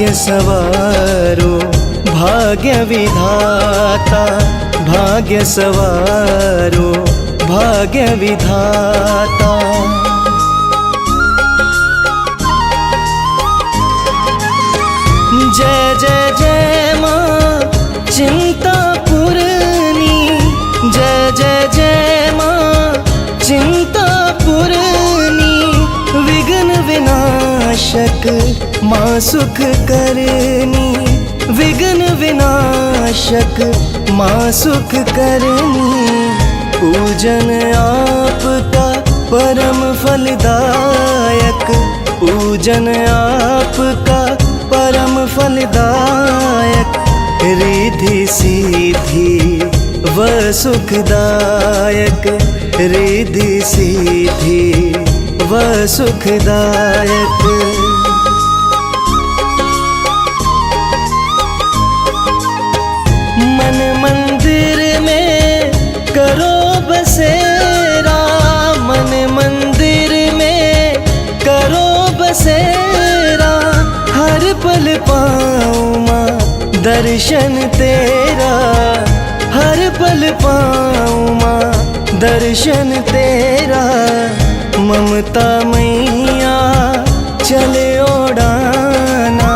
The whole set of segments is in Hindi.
भाग्य सवारो भाग्य विधाता, भाग्य सवारो भाग्य विधाता। जय जय जय माँ चिंतापुरनी, जय जय जय माँ चिंतापुरनी। विघ्न विनाशक माँ सुख करनी, विघ्न विनाशक माँ सुख करनी। पूजन आपका परम फलदायक, पूजन आपका परम फलदायक। रिद्धि सिद्धि व सुखदायक, रिद्धि सिद्धि व सुखदायक। मन मंदिर में करो बसेरा, मन मंदिर में करो बसेरा। हर पल पाऊँ माँ दर्शन तेरा, हर पल पाऊँ माँ दर्शन तेरा। ममता मैया चले ओढ़ाना,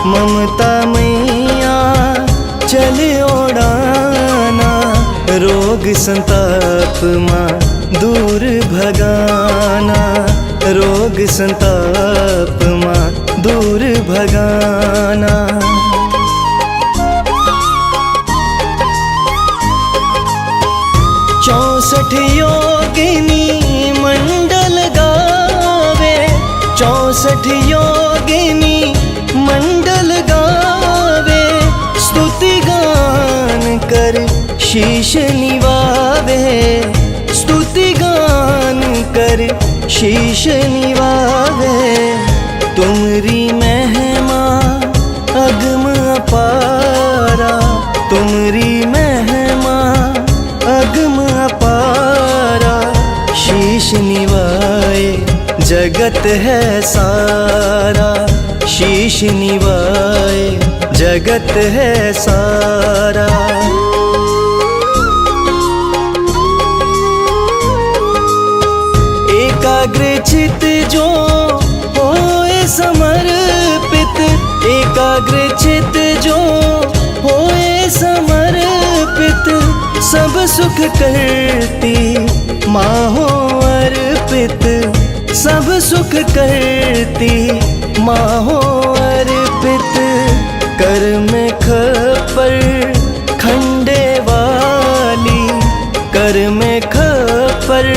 ममता मैया चले ओढ़ाना। रोग संताप माँ दूर भगाना, रोग संताप माँ दूर भगाना। 64 योगिनी मंडल गावे, 64 योगिनी मंडल गावे। स्तुति गान कर शीश निवावे, स्तुति गान कर शीश निवावे। तुमरी महिमा अगम अपारा, तुमरी महिमा अगम अपारा। शीश निवाए जगत है सारा, शीश निवाए जगत है सारा। एकाग्र चित जो होए समर्पित, एकाग्र चित जो होए समर्पित। सब सुख करती माँ हो अर्पित, सब सुख करती माँ हो अर्पित। कर में खपर खंडे वाली, कर में खपर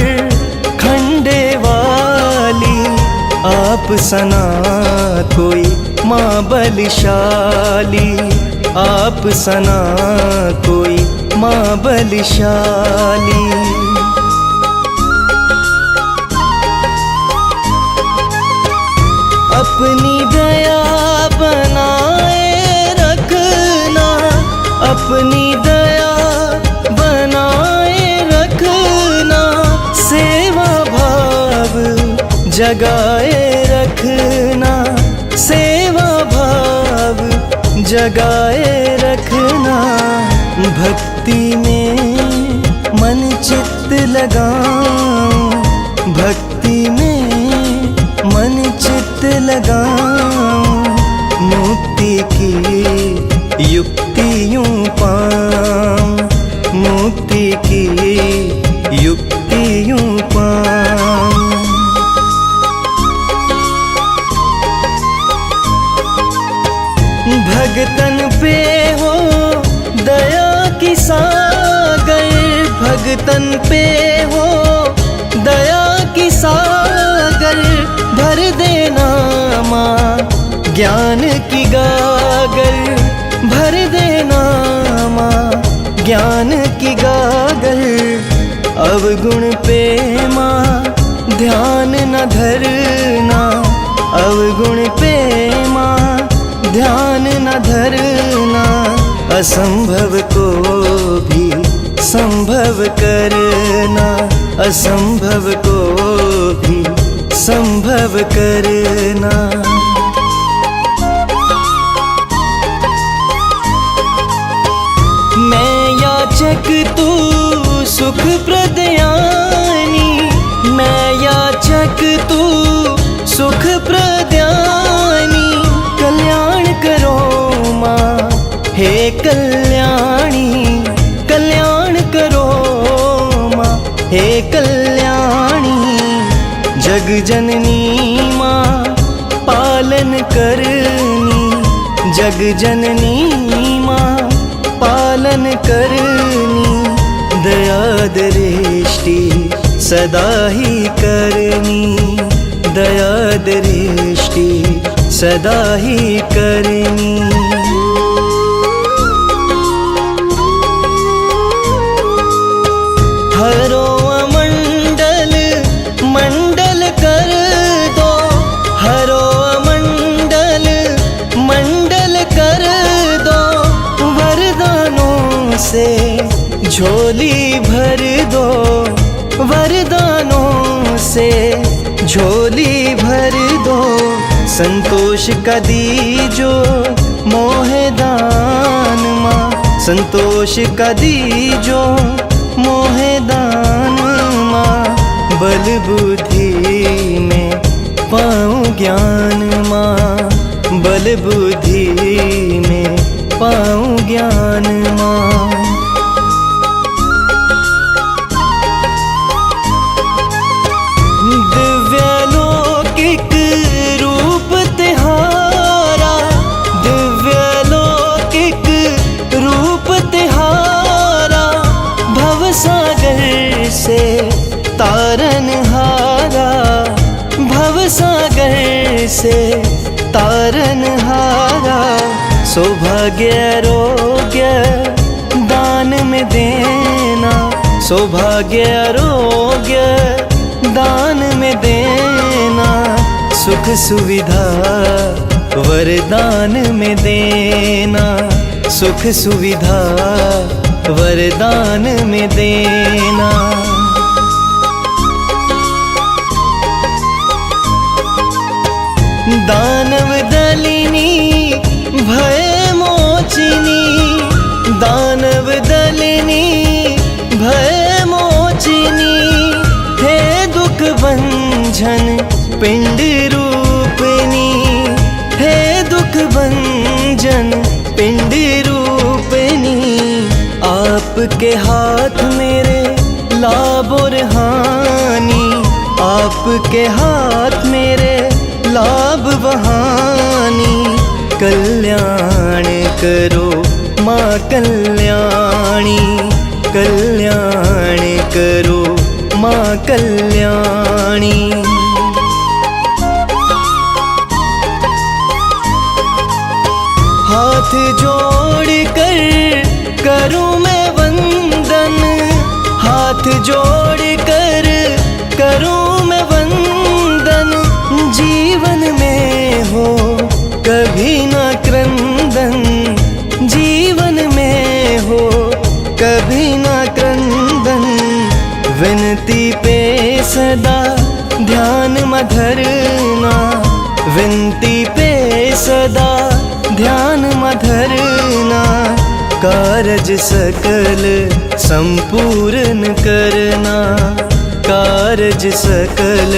खंडे वाली। आप सना कोई माँ बलशाली, आप सना कोई माँ बलशाली। अपनी दया बनाए रखना, अपनी दया बनाए रखना। सेवा भाव जगाए रखना, सेवा भाव जगाए रखना। भक्ति में मन चित्त लगाऊं, भक्ति में मन चित्त लगाऊं। मुक्ति की युक्ति यूं पाऊं, मुक्ति की युक्ति यूं पाऊं। भगतन पे हो दया की सागर, भगतन पे हो दया की सागर। भर देना माँ ज्ञान की गागर, भर देना माँ ज्ञान की गागर। अवगुण पे माँ ध्यान न धरना, अवगुण पे माँ ध्यान न धरना। असंभव को भी संभव करना, असंभव को भी संभव करना। जननी माँ पालन करनी, जग जननी माँ पालन करनी, दया दृष्टि सदा ही करनी, दया दृष्टि सदा ही करनी। हरो मंडल मंडल कर दो, हरो मंडल मंडल कर दो, वरदानों से झोली भर दो, वरदानों से झोली भर दो। संतोष का दीजो मोहे दान माँ, संतोष का दीजो मोहे दान माँ, बल बुद्धि में पाऊँ ज्ञान माँ, बल बुद्धि में पाऊँ ज्ञान माँ। दिव्यलौकिक रूप तिहारा, दिव्यलौकिक रूप तिहारा, भवसागर से तारन हारा, भवसागर से तारन हारा। सौभाग्य आरोग्य दान में देना, सौभाग्य आरोग्य दान में देना, सुख सुविधा वरदान में देना, सुख सुविधा वरदान में देना। दानव दलिनी भय मोचिनी, दानव दलिनी भय मोचिनी, हे दुख भंजन पिंड रूपिणी, हे दुख भंजन पिंड रूपिणी। आपके हाथ मेरे लाभ और हानि, आपके हाथ मेरे लाभ वहानी, कल्याण करो माँ कल्याणी, कल्याण करो माँ कल्याणी। हाथ जोड़ कर करूँ मैं वंदन, हाथ जोड़ कर करूँ मैं वंदन, जीवन में हो कभी ना क्रंदन, जीवन में हो कभी ना क्रंदन। विनती पे सदा ध्यान मधरना, विनती पे सदा ध्यान मधरना, कारज सकल संपूर्ण करना, कारज सकल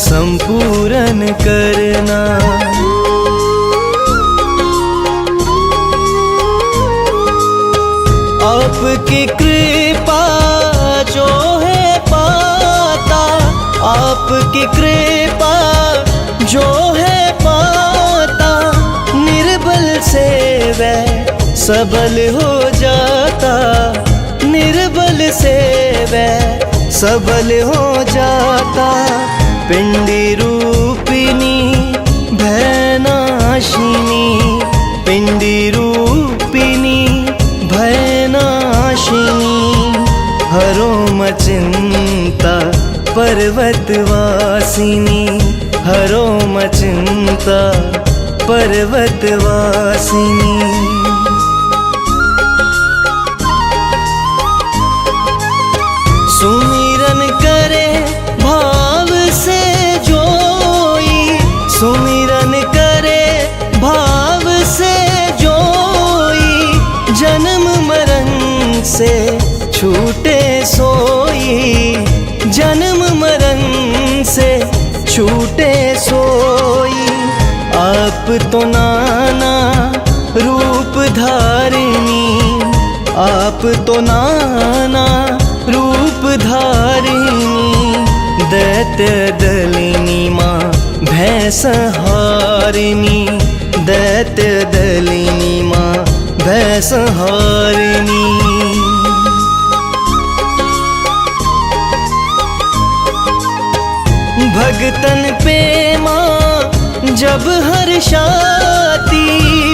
संपूर्ण करना। आपकी कृपा जो है पाता, आपकी कृपा जो है पाता, निर्बल से वह सबल हो जाता, निर्बल से वह सबल हो जाता। पिंडी रूपिणी भयनाशिनी, पिंडी रूपिणी भयनाशिनी, हरो मचिंता पर्वतवासिनी, हरो मचिंता पर्वतवासिनी। सुमिरन करे भाव से जोई, सुमिरन करे भाव से जोई, जन्म मरण से छूटे सोई, जन्म मरण से छूटे सोई। आप तो नाना रूप धारिणी, आप तो नाना रूप धारिणी, दैत्य दलिनी माँ भैंस हारिणी, दैत्य दलिनी माँ भैंस हारिणी। भगतन पे माँ जब हर्षाती,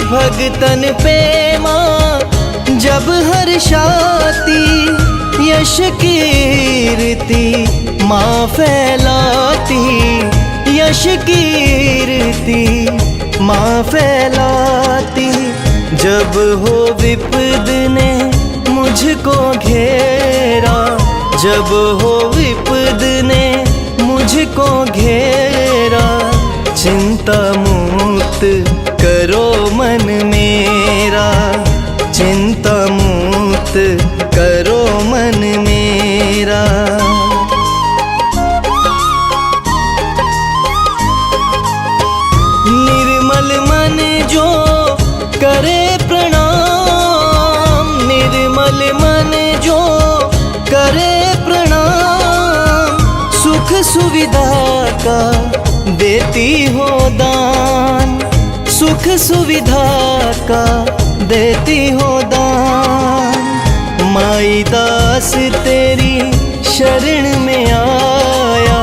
भगतन पे माँ जब हर्षाती, यश कीर्ति माँ फैलाती, यश कीर्ति माँ फैलाती। जब हो विपद ने मुझको घेरा, जब हो विपद ने मुझको घेरा, चिंता मुक्त करो मन मेरा, चिंता मुक्त करो मन मेरा। निर्मल मन जो करे प्रणाम, निर्मल मन जो करे प्रणाम, सुख सुविधा का देती हो दान, सुख सुविधा का देती हो दान। माई दास तेरी शरण में आया,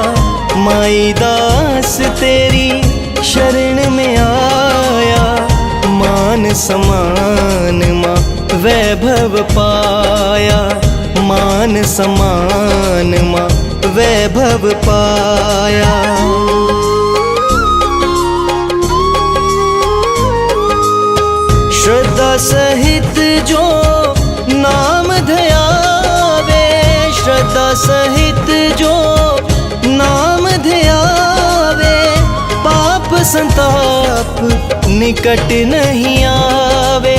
माई दास तेरी शरण में आया, मान समान माँ वैभव पाया, मान समान माँ वैभव पाया। श्रद्धा सहित जो नाम ध्यावे, श्रद्धा सहित जो नाम ध्यावे, पाप संताप निकट नहीं आवे,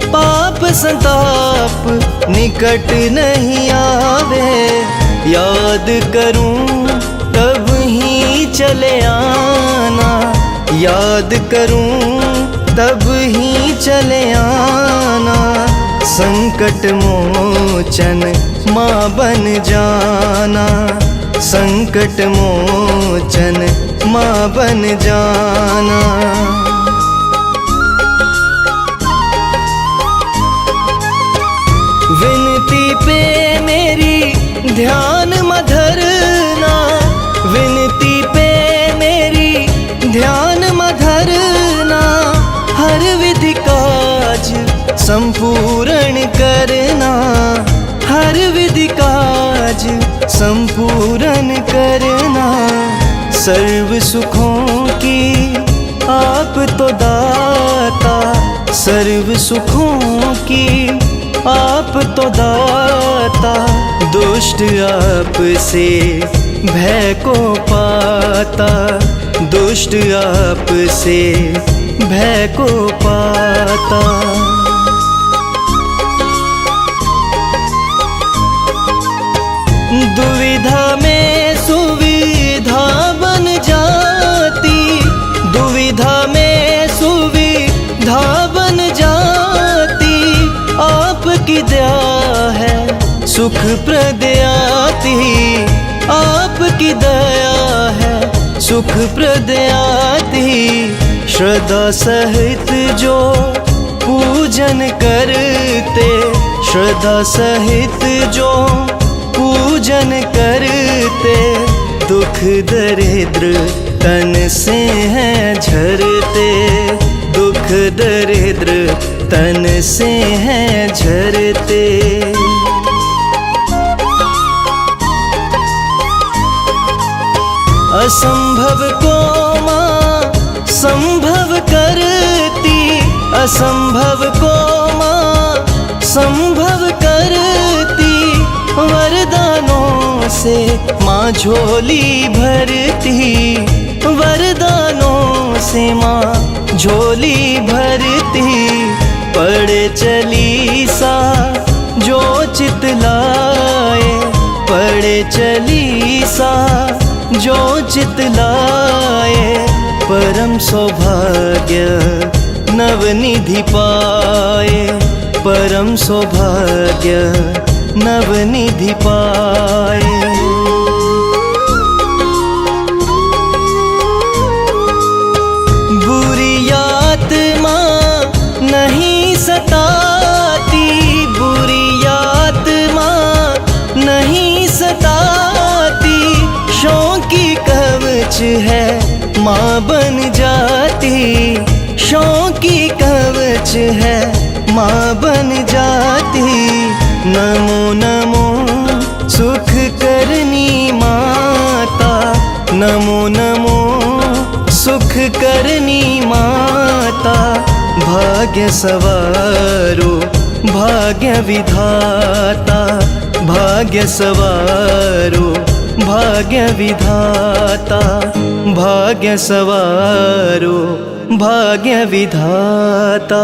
पाप संताप निकट नहीं आवे। याद करूं तब ही चले आना, याद करूं तब ही चले आना, संकट मोचन माँ बन जाना, संकट मोचन माँ बन जाना। विनती पे मेरी ध्यान मधरना, विनती पे मेरी ध्यान मधरना, हर विधि काज संपूर्ण करना, हर विधि काज संपूर्ण करना। सर्व सुखों की आप तो दाता, सर्व सुखों की आप तो दाता, दुष्ट आप से भय को पाता, दुष्ट आप से भय को पाता। दुविधा में सुविधा बन जाती, दुविधा में सुविधा बन जाती, आपकी दया है सुख प्रदयाती, आपकी दया है सुख प्रदयाती। श्रद्धा सहित जो पूजन करते, श्रद्धा सहित जो पूजन करते, दुख दरिद्र तन से हैं झरते, दुख दरिद्र तन से हैं झरते। असंभव को माँ संभव करती, असंभव को माँ संभव करती, वरदानों से माँ झोली भरती, वरदानों से माँ झोली भरती। पढ़े चालीसा जो चित लाए, पढ़े चालीसा जो चित लाए, परम सौभाग्य नवनिधि पाए, परम सौभाग्य नवनिधि पाए। माँ बन जाती, शौकी कवच है माँ बन जाती। नमो नमो सुख करनी माता, नमो नमो सुख करनी माता। भाग्य सवारो भाग्य विधाता, भाग्य सवारो भाग्य विधाता, भाग्य सवारो भाग्य विधाता।